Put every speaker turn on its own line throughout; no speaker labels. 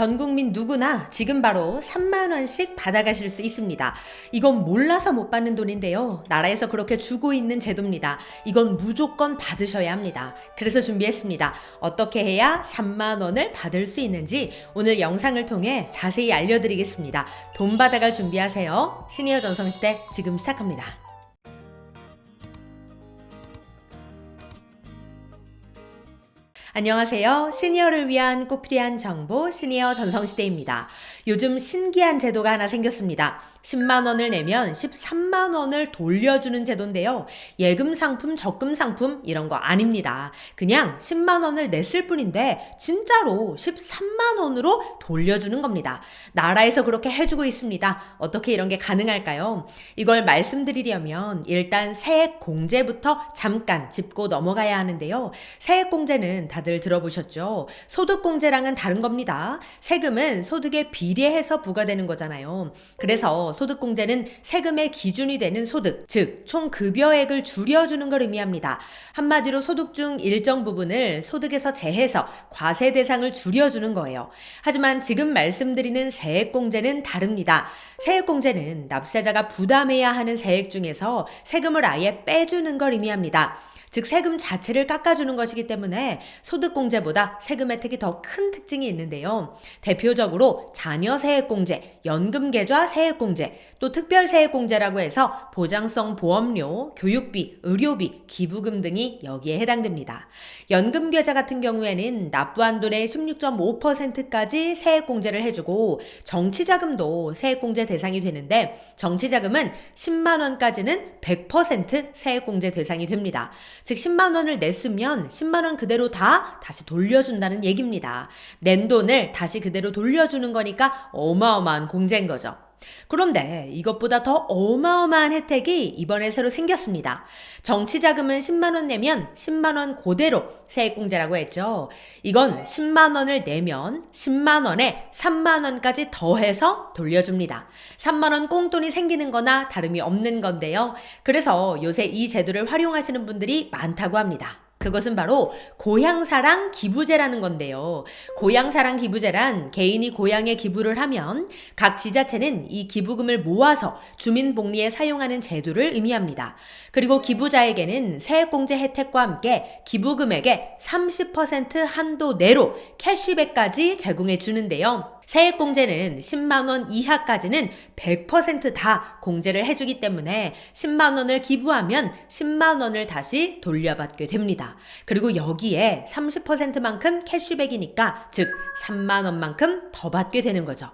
전 국민 누구나 지금 바로 3만 원씩 받아가실 수 있습니다. 이건 몰라서 못 받는 돈인데요. 나라에서 그렇게 주고 있는 제도입니다. 이건 무조건 받으셔야 합니다. 그래서 준비했습니다. 어떻게 해야 3만 원을 받을 수 있는지 오늘 영상을 통해 자세히 알려드리겠습니다. 돈 받아갈 준비하세요. 시니어 전성시대 지금 시작합니다. 안녕하세요. 시니어를 위한 꼭 필요한 정보 시니어 전성시대입니다. 요즘 신기한 제도가 하나 생겼습니다. 10만 원을 내면 13만 원을 돌려주는 제도인데요. 예금 상품, 적금 상품 이런 거 아닙니다. 그냥 10만 원을 냈을 뿐인데 진짜로 13만 원으로 돌려주는 겁니다. 나라에서 그렇게 해주고 있습니다. 어떻게 이런 게 가능할까요? 이걸 말씀드리려면 일단 세액공제부터 잠깐 짚고 넘어가야 하는데요. 세액공제는 다들 들어보셨죠? 소득공제랑은 다른 겁니다. 세금은 소득에 비례해서 부과되는 거잖아요. 그래서 소득공제는 세금의 기준이 되는 소득, 즉 총 급여액을 줄여주는 걸 의미합니다. 한마디로 소득 중 일정 부분을 소득에서 제해서 과세 대상을 줄여주는 거예요. 하지만 지금 말씀드리는 세액공제는 다릅니다. 세액공제는 납세자가 부담해야 하는 세액 중에서 세금을 아예 빼주는 걸 의미합니다. 즉 세금 자체를 깎아주는 것이기 때문에 소득공제보다 세금 혜택이 더 큰 특징이 있는데요. 대표적으로 자녀세액공제, 연금계좌 세액공제, 또 특별세액공제라고 해서 보장성 보험료, 교육비, 의료비, 기부금 등이 여기에 해당됩니다. 연금계좌 같은 경우에는 납부한 돈의 16.5%까지 세액공제를 해주고 정치자금도 세액공제 대상이 되는데 정치자금은 10만 원까지는 100% 세액공제 대상이 됩니다. 즉 10만 원을 냈으면 10만 원 그대로 다시 돌려준다는 얘기입니다. 낸 돈을 다시 그대로 돌려주는 거니까 어마어마한 공제인 거죠. 그런데 이것보다 더 어마어마한 혜택이 이번에 새로 생겼습니다. 정치자금은 10만 원 내면 10만 원 그대로 세액공제라고 했죠. 이건 10만 원을 내면 10만 원에 3만 원까지 더해서 돌려줍니다. 3만 원 꽁돈이 생기는 거나 다름이 없는 건데요. 그래서 요새 이 제도를 활용하시는 분들이 많다고 합니다. 그것은 바로 고향사랑 기부제라는 건데요. 고향사랑 기부제란 개인이 고향에 기부를 하면 각 지자체는 이 기부금을 모아서 주민복리에 사용하는 제도를 의미합니다. 그리고 기부자에게는 세액공제 혜택과 함께 기부금액의 30% 한도 내로 캐시백까지 제공해 주는데요. 세액공제는 10만 원 이하까지는 100% 공제를 해주기 때문에 10만 원을 기부하면 10만 원을 다시 돌려받게 됩니다. 그리고 여기에 30%만큼 캐시백이니까 즉 3만 원만큼 더 받게 되는 거죠.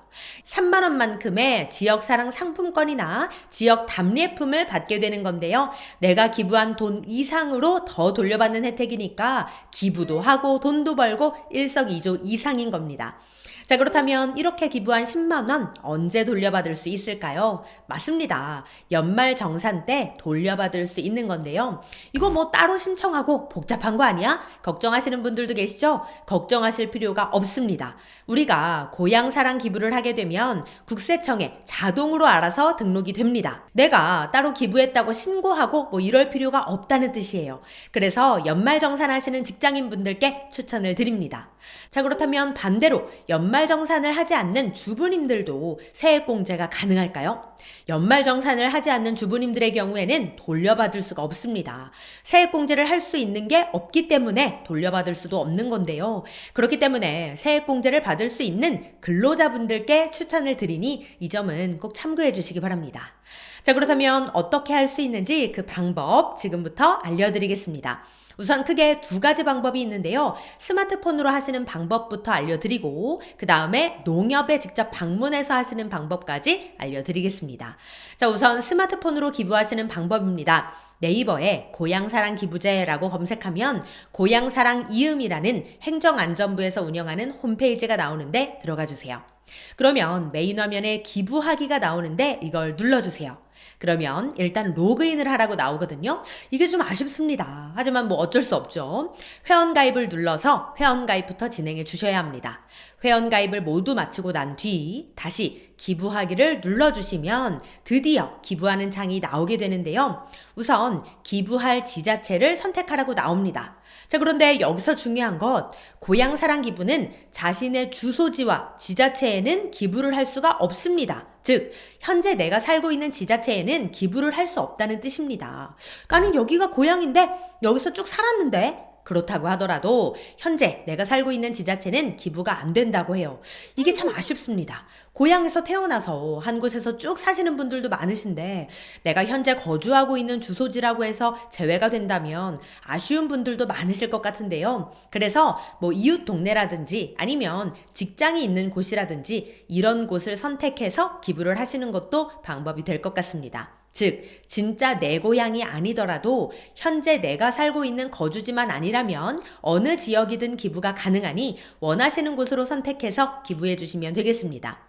3만 원만큼의 지역사랑 상품권이나 지역 답례품을 받게 되는 건데요. 내가 기부한 돈 이상으로 더 돌려받는 혜택이니까 기부도 하고 돈도 벌고 일석이조 이상인 겁니다. 자, 그렇다면 이렇게 기부한 10만 원 언제 돌려받을 수 있을까요? 맞습니다. 연말정산 때 돌려받을 수 있는 건데요. 이거 뭐 따로 신청하고 복잡한 거 아니야? 걱정하시는 분들도 계시죠? 걱정하실 필요가 없습니다. 우리가 고향사랑 기부를 하게 되면 국세청에 자동으로 알아서 등록이 됩니다. 내가 따로 기부했다고 신고하고 뭐 이럴 필요가 없다는 뜻이에요. 그래서 연말정산 하시는 직장인분들께 추천을 드립니다. 자, 그렇다면 반대로 연말정산을 하지 않는 주부님들도 세액공제가 가능할까요? 연말정산을 하지 않는 주부님들의 경우에는 돌려받을 수가 없습니다. 세액공제를 할 수 있는 게 없기 때문에 돌려받을 수도 없는 건데요. 그렇기 때문에 세액공제를 받을 수 있는 근로자분들께 추천을 드리니 이 점은 꼭 참고해 주시기 바랍니다. 자, 그렇다면 어떻게 할 수 있는지 그 방법 지금부터 알려드리겠습니다. 우선 크게 두 가지 방법이 있는데요. 스마트폰으로 하시는 방법부터 알려드리고 그 다음에 농협에 직접 방문해서 하시는 방법까지 알려드리겠습니다. 자, 우선 스마트폰으로 기부하시는 방법입니다. 네이버에 고향사랑 기부제라고 검색하면 고향사랑 이음이라는 행정안전부에서 운영하는 홈페이지가 나오는데 들어가 주세요. 그러면 메인 화면에 기부하기가 나오는데 이걸 눌러주세요. 그러면 일단 로그인을 하라고 나오거든요. 이게 좀 아쉽습니다. 하지만 뭐 어쩔 수 없죠. 회원가입을 눌러서 회원가입부터 진행해 주셔야 합니다. 회원가입을 모두 마치고 난 뒤 다시 기부하기를 눌러주시면 드디어 기부하는 창이 나오게 되는데요. 우선 기부할 지자체를 선택하라고 나옵니다. 자, 그런데 여기서 중요한 것, 고향사랑 기부는 자신의 주소지와 지자체에는 기부를 할 수가 없습니다. 즉, 현재 내가 살고 있는 지자체에는 기부를 할 수 없다는 뜻입니다. 나는 여기가 고향인데 여기서 쭉 살았는데 그렇다고 하더라도 현재 내가 살고 있는 지자체는 기부가 안 된다고 해요. 이게 참 아쉽습니다. 고향에서 태어나서 한 곳에서 쭉 사시는 분들도 많으신데 내가 현재 거주하고 있는 주소지라고 해서 제외가 된다면 아쉬운 분들도 많으실 것 같은데요. 그래서 뭐 이웃 동네라든지 아니면 직장이 있는 곳이라든지 이런 곳을 선택해서 기부를 하시는 것도 방법이 될 것 같습니다. 즉, 진짜 내 고향이 아니더라도 현재 내가 살고 있는 거주지만 아니라면 어느 지역이든 기부가 가능하니 원하시는 곳으로 선택해서 기부해 주시면 되겠습니다.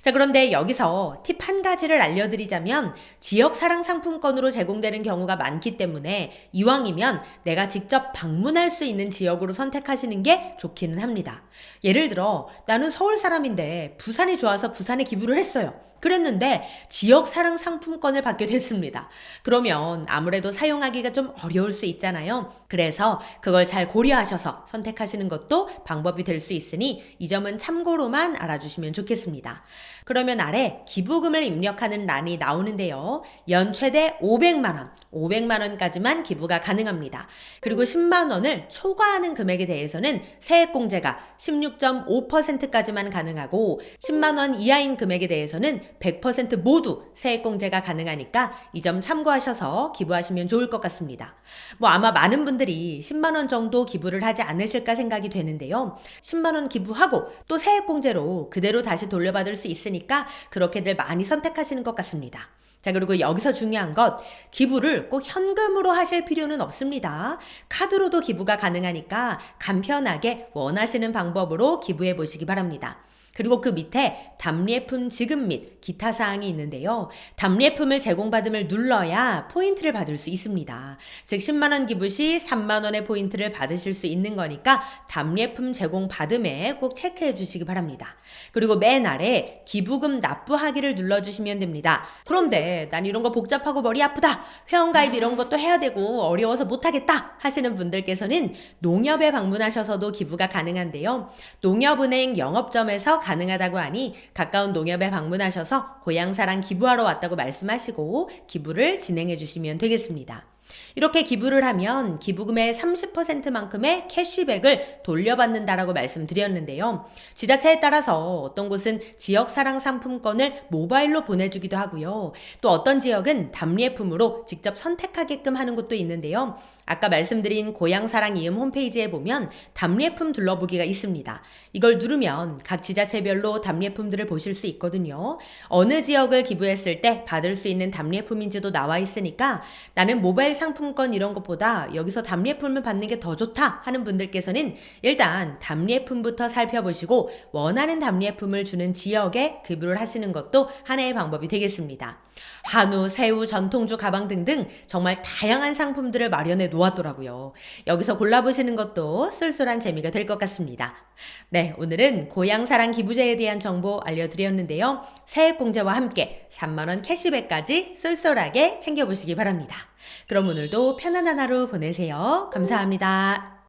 자, 그런데 여기서 팁 한 가지를 알려드리자면 지역사랑 상품권으로 제공되는 경우가 많기 때문에 이왕이면 내가 직접 방문할 수 있는 지역으로 선택하시는 게 좋기는 합니다. 예를 들어 나는 서울 사람인데 부산이 좋아서 부산에 기부를 했어요. 그랬는데 지역사랑 상품권을 받게 됐습니다. 그러면 아무래도 사용하기가 좀 어려울 수 있잖아요. 그래서 그걸 잘 고려하셔서 선택하시는 것도 방법이 될 수 있으니 이 점은 참고로만 알아주시면 좋겠습니다. 그러면 아래 기부금을 입력하는 란이 나오는데요. 연 최대 500만 원, 500만 원까지만 기부가 가능합니다. 그리고 10만 원을 초과하는 금액에 대해서는 세액공제가 16.5%까지만 가능하고 10만 원 이하인 금액에 대해서는 100% 모두 세액공제가 가능하니까 이 점 참고하셔서 기부하시면 좋을 것 같습니다. 아마 많은 분들이 10만 원 정도 기부를 하지 않으실까 생각이 되는데요. 10만 원 기부하고 또 세액공제로 그대로 다시 돌려받을 수 있으니까 그렇게들 많이 선택하시는 것 같습니다. 자, 그리고 여기서 중요한 것, 기부를 꼭 현금으로 하실 필요는 없습니다. 카드로도 기부가 가능하니까 간편하게 원하시는 방법으로 기부해 보시기 바랍니다. 그리고 그 밑에 답례품 지급 및 기타 사항이 있는데요. 답례품을 제공받음을 눌러야 포인트를 받을 수 있습니다. 즉 10만 원 기부 시 3만 원의 포인트를 받으실 수 있는 거니까 답례품 제공받음에 꼭 체크해 주시기 바랍니다. 그리고 맨 아래 기부금 납부하기를 눌러주시면 됩니다. 그런데 난 이런 거 복잡하고 머리 아프다. 회원가입 이런 것도 해야 되고 어려워서 못하겠다 하시는 분들께서는 농협에 방문하셔서도 기부가 가능한데요. 농협은행 영업점에서 가능하다고 하니 가까운 농협에 방문하셔서 고향사랑 기부하러 왔다고 말씀하시고 기부를 진행해 주시면 되겠습니다. 이렇게 기부를 하면 기부금의 30%만큼의 캐시백을 돌려받는다라고 말씀드렸는데요. 지자체에 따라서 어떤 곳은 지역사랑 상품권을 모바일로 보내주기도 하고요. 또 어떤 지역은 답례품으로 직접 선택하게끔 하는 곳도 있는데요. 아까 말씀드린 고향사랑 이음 홈페이지에 보면 답례품 둘러보기가 있습니다. 이걸 누르면 각 지자체별로 답례품들을 보실 수 있거든요. 어느 지역을 기부했을 때 받을 수 있는 답례품인지도 나와 있으니까 나는 모바일 상품권 이런 것보다 여기서 답례품을 받는 게 더 좋다 하는 분들께서는 일단 답례품부터 살펴보시고 원하는 답례품을 주는 지역에 기부를 하시는 것도 하나의 방법이 되겠습니다. 한우, 새우, 전통주, 가방 등등 정말 다양한 상품들을 마련해 놓았더라고요. 여기서 골라보시는 것도 쏠쏠한 재미가 될 것 같습니다. 네, 오늘은 고향사랑 기부제에 대한 정보 알려드렸는데요. 세액공제와 함께 3만원 캐시백까지 쏠쏠하게 챙겨보시기 바랍니다. 그럼 오늘도 편안한 하루 보내세요. 감사합니다.